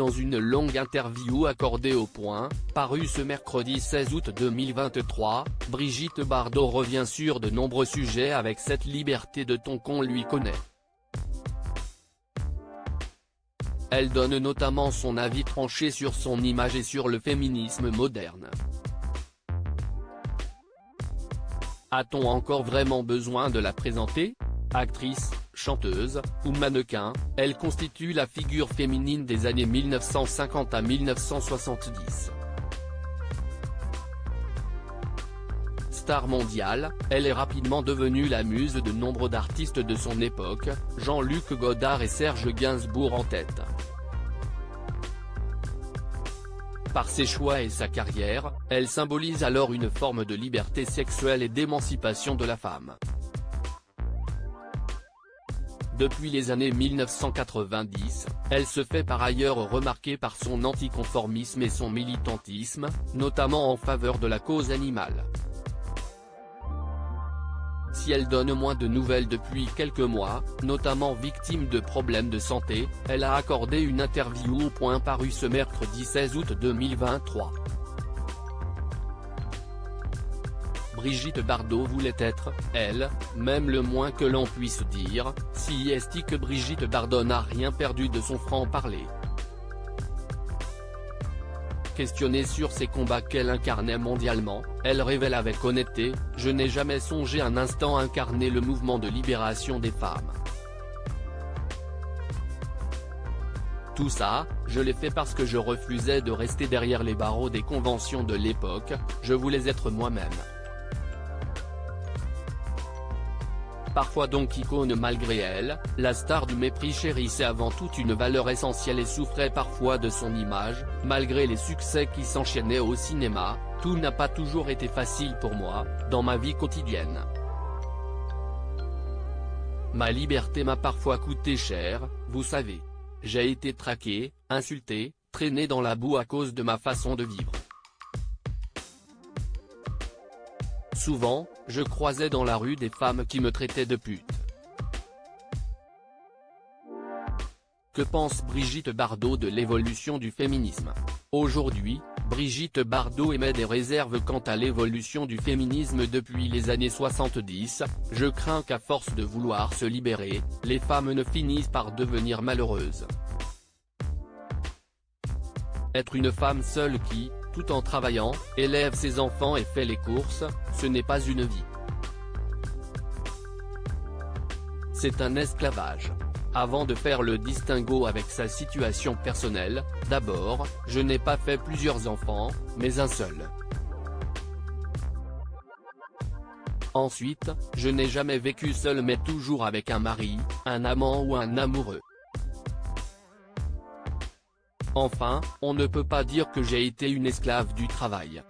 Dans une longue interview accordée au Point, parue ce mercredi 16 août 2023, Brigitte Bardot revient sur de nombreux sujets avec cette liberté de ton qu'on lui connaît. Elle donne notamment son avis tranché sur son image et sur le féminisme moderne. A-t-on encore vraiment besoin de la présenter ? Actrice, chanteuse, ou mannequin, elle constitue la figure féminine des années 1950 à 1970. Star mondiale, elle est rapidement devenue la muse de nombre d'artistes de son époque, Jean-Luc Godard et Serge Gainsbourg en tête. Par ses choix et sa carrière, elle symbolise alors une forme de liberté sexuelle et d'émancipation de la femme. Depuis les années 1990, elle se fait par ailleurs remarquer par son anticonformisme et son militantisme, notamment en faveur de la cause animale. Si elle donne moins de nouvelles depuis quelques mois, notamment victime de problèmes de santé, elle a accordé une interview au Point parue ce mercredi 16 août 2023. Brigitte Bardot voulait être, elle, même le moins que l'on puisse dire, si est que Brigitte Bardot n'a rien perdu de son franc-parler. Questionnée sur ces combats qu'elle incarnait mondialement, elle révèle avec honnêteté : « Je n'ai jamais songé un instant incarner le mouvement de libération des femmes. Tout ça, je l'ai fait parce que je refusais de rester derrière les barreaux des conventions de l'époque, je voulais être moi-même. » Parfois donc icône malgré elle, la star du mépris chérissait avant tout une valeur essentielle et souffrait parfois de son image, malgré les succès qui s'enchaînaient au cinéma, tout n'a pas toujours été facile pour moi, dans ma vie quotidienne. Ma liberté m'a parfois coûté cher, vous savez. J'ai été traqué, insulté, traîné dans la boue à cause de ma façon de vivre. Souvent, je croisais dans la rue des femmes qui me traitaient de pute. Que pense Brigitte Bardot de l'évolution du féminisme ? Aujourd'hui, Brigitte Bardot émet des réserves quant à l'évolution du féminisme depuis les années 70, « Je crains qu'à force de vouloir se libérer, les femmes ne finissent par devenir malheureuses. Être une femme seule qui, tout en travaillant, élève ses enfants et fait les courses, ce n'est pas une vie. C'est un esclavage. » Avant de faire le distinguo avec sa situation personnelle, d'abord, je n'ai pas fait plusieurs enfants, mais un seul. Ensuite, je n'ai jamais vécu seul mais toujours avec un mari, un amant ou un amoureux. Enfin, on ne peut pas dire que j'ai été une esclave du travail.